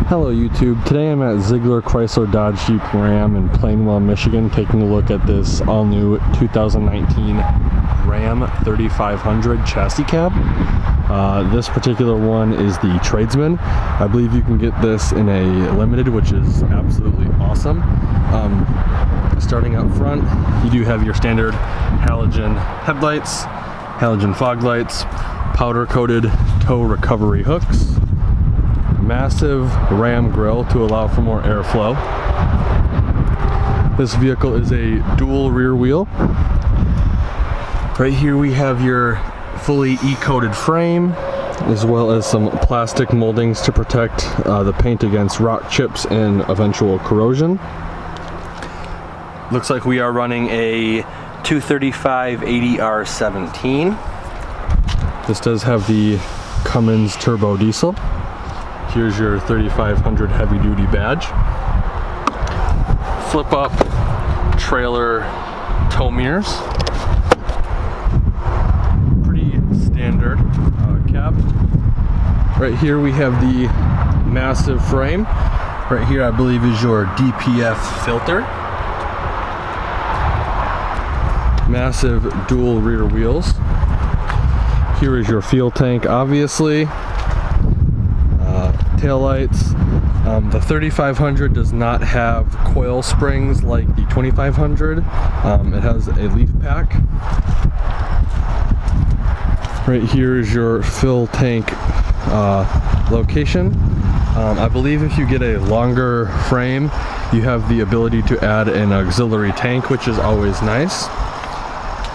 Hello YouTube, today I'm at Zeigler Chrysler Dodge Jeep Ram in Plainwell, Michigan, taking a look at this all-new 2019 Ram 3500 chassis cab. This particular one is the Tradesman. I believe you can get this in a limited, which is absolutely awesome. Starting up front, you do have your standard halogen headlights, halogen fog lights, powder-coated tow recovery hooks, massive Ram grille to allow for more airflow. This vehicle is a dual rear wheel. Right here we have your fully E-coated frame, as well as some plastic moldings to protect the paint against rock chips and eventual corrosion. Looks like we are running a 235 80R17. This does have the Cummins turbo diesel. Here's your 3500 heavy duty badge. Flip up trailer tow mirrors. Pretty standard cab. Right here we have the massive frame. Right here I believe is your DPF filter. Massive dual rear wheels. Here is your fuel tank, obviously. Tail lights. The 3500 does not have coil springs like the 2500. It has a leaf pack. Right here is your fill tank location. I believe if you get a longer frame, you have the ability to add an auxiliary tank, which is always nice.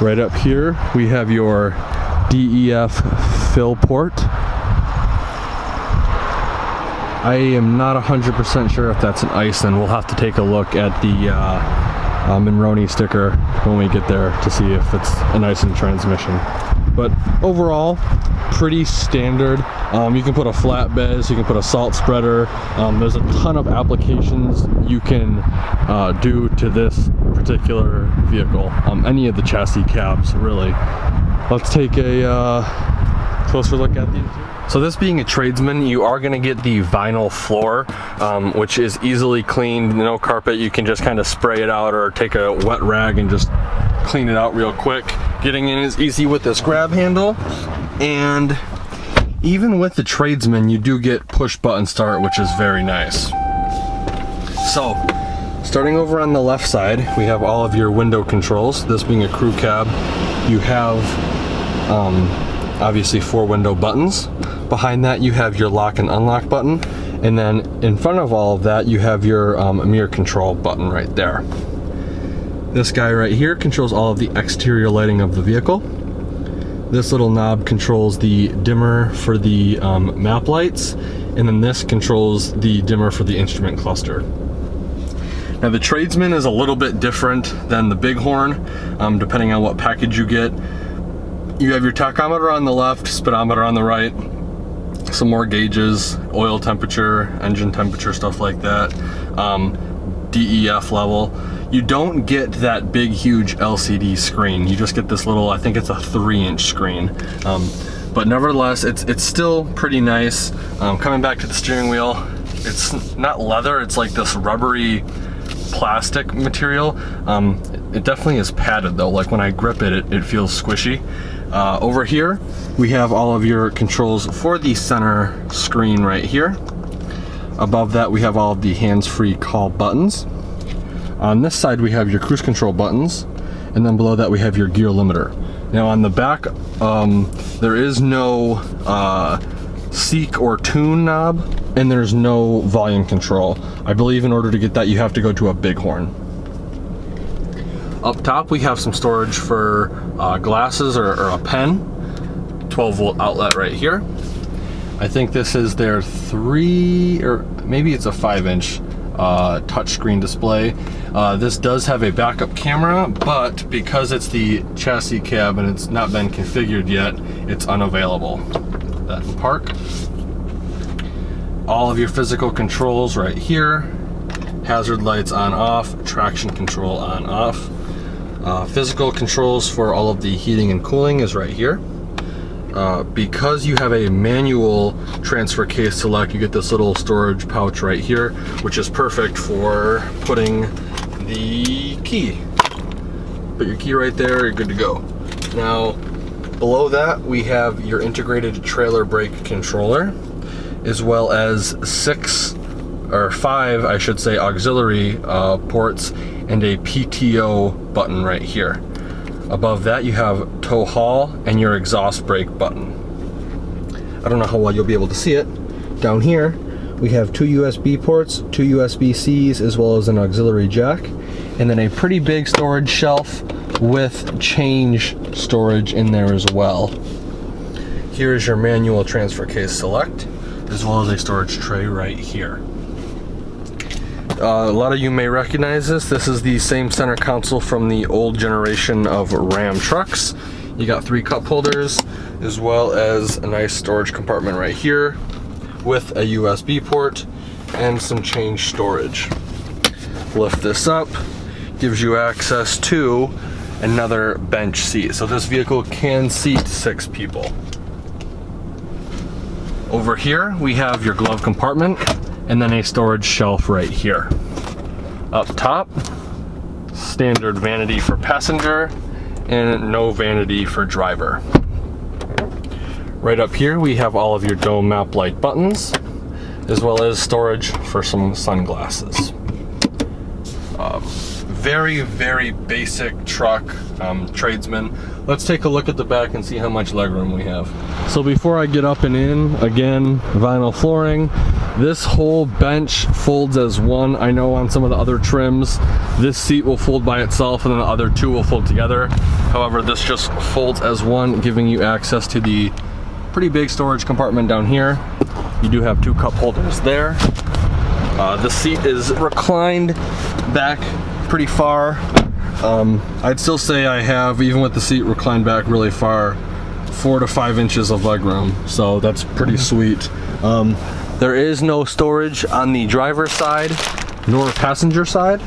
Right up here, we have your DEF fill port. I am not 100% sure if that's an Iceland. We'll have to take a look at the Monroney sticker when we get there to see if it's an Iceland transmission. But overall, pretty standard. You can put a flatbed, you can put a salt spreader. There's a ton of applications you can do to this particular vehicle. Any of the chassis cabs, really. Let's take a closer look at the interior. So this being a Tradesman, you are going to get the vinyl floor, which is easily cleaned. No carpet, you can just kind of spray it out or take a wet rag and just clean it out real quick. Getting in is easy with this grab handle, and even with the Tradesman you do get push button start, which is very nice. So starting over on the left side, we have all of your window controls. This being a crew cab, you have obviously 4 window buttons. Behind that you have your lock and unlock button, and then in front of all of that you have your mirror control button right there. This guy right here controls all of the exterior lighting of the vehicle. This little knob controls the dimmer for the map lights, and then this controls the dimmer for the instrument cluster. Now the Tradesman is a little bit different than the Bighorn, depending on what package you get. You have your tachometer on the left, speedometer on the right, some more gauges, oil temperature, engine temperature, stuff like that, DEF level. You don't get that big huge LCD screen. You just get this little, I think it's a 3-inch screen. But nevertheless, it's still pretty nice. Coming back to the steering wheel, it's not leather, it's like this rubbery plastic material. It definitely is padded though, like when I grip it, it feels squishy. Over here, we have all of your controls for the center screen right here. Above that, we have all of the hands-free call buttons. On this side, we have your cruise control buttons, and then below that, we have your gear limiter. Now on the back, there is no seek or tune knob, and there's no volume control. I believe in order to get that, you have to go to a Bighorn. Up top, we have some storage for glasses or a pen. 12-volt outlet right here. I think this is their 3, or maybe it's a 5-inch touchscreen display. This does have a backup camera, but because it's the chassis cab and it's not been configured yet, it's unavailable. Put that in park. All of your physical controls right here. Hazard lights on off, traction control on off. Physical controls for all of the heating and cooling is right here. because you have a manual transfer case select, you get this little storage pouch right here, which is perfect for putting the key. Put your key right there, you're good to go. Now, below that, we have your integrated trailer brake controller, as well as 5, I should say, auxiliary ports and a PTO button right here. Above that, you have tow haul and your exhaust brake button. I don't know how well you'll be able to see it. Down here, we have 2 USB ports, 2 USB-Cs, as well as an auxiliary jack, and then a pretty big storage shelf with change storage in there as well. Here is your manual transfer case select, as well as a storage tray right here. A lot of you may recognize this. This is the same center console from the old generation of Ram trucks. You got 3 cup holders, as well as a nice storage compartment right here with a USB port and some change storage. Lift this up, gives you access to another bench seat. So this vehicle can seat 6 people. Over here, we have your glove compartment and then a storage shelf right here. Up top, standard vanity for passenger and no vanity for driver. Right up here, we have all of your dome map light buttons, as well as storage for some sunglasses. Very, very basic truck, tradesman. Let's take a look at the back and see how much legroom we have. So before I get up and in, again, vinyl flooring. This whole bench folds as one. I know on some of the other trims, this seat will fold by itself and then the other 2 will fold together. However, this just folds as one, giving you access to the pretty big storage compartment down here. You do have 2 cup holders there. The seat is reclined back pretty far. I'd still say I have, even with the seat reclined back really far, 4 to 5 inches of legroom, so that's pretty sweet. There is no storage on the driver's side nor passenger side.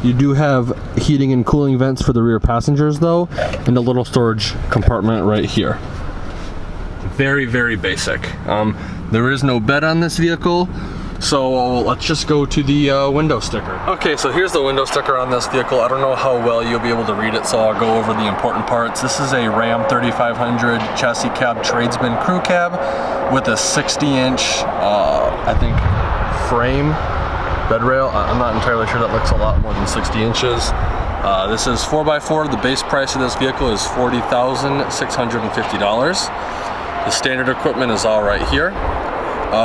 You do have heating and cooling vents for the rear passengers though, and a little storage compartment right here. Very, very basic. There is no bed on this vehicle, so let's just go to the window sticker. Okay, so here's the window sticker on this vehicle. I don't know how well you'll be able to read it, so I'll go over the important parts. This is a Ram 3500 chassis cab tradesman crew cab with a 60-inch, I think, frame bed rail. I'm not entirely sure. That looks a lot more than 60 inches. This is 4x4. The base price of this vehicle is $40,650. The standard equipment is all right here.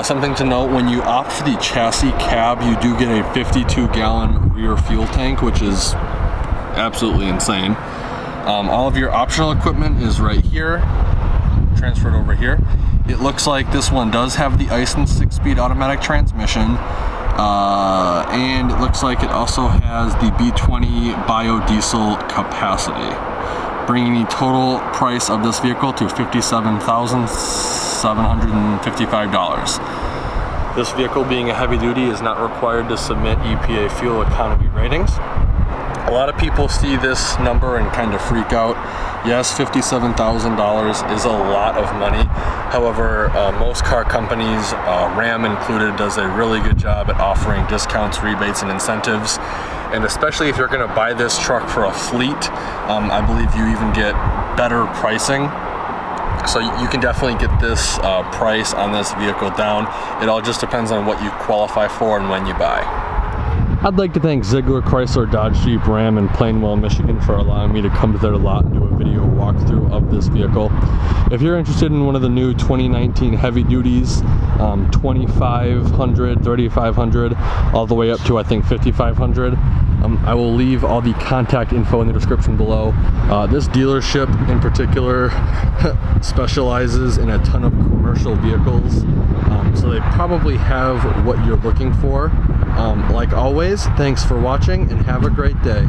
Something to note, when you opt for the chassis cab, you do get a 52-gallon rear fuel tank, which is absolutely insane. All of your optional equipment is right here, transferred over here. It looks like this one does have the Ice and 6-speed automatic transmission, and it looks like it also has the B20 biodiesel capacity, bringing the total price of this vehicle to $57,755. This vehicle, being a heavy duty, is not required to submit EPA fuel economy ratings. A lot of people see this number and kind of freak out. Yes, $57,000 is a lot of money. However, most car companies, Ram included, does a really good job at offering discounts, rebates, and incentives. And especially if you're going to buy this truck for a fleet, I believe you even get better pricing. So you can definitely get this price on this vehicle down. It all just depends on what you qualify for and when you buy. I'd like to thank Zeigler, Chrysler, Dodge, Jeep, Ram, and Plainwell, Michigan for allowing me to come to their lot and do a video walkthrough of this vehicle. If you're interested in one of the new 2019 heavy duties, 2500, 3500, all the way up to I think 5500, I will leave all the contact info in the description below. This dealership in particular specializes in a ton of commercial vehicles, so they probably have what you're looking for. Like always, thanks for watching and have a great day.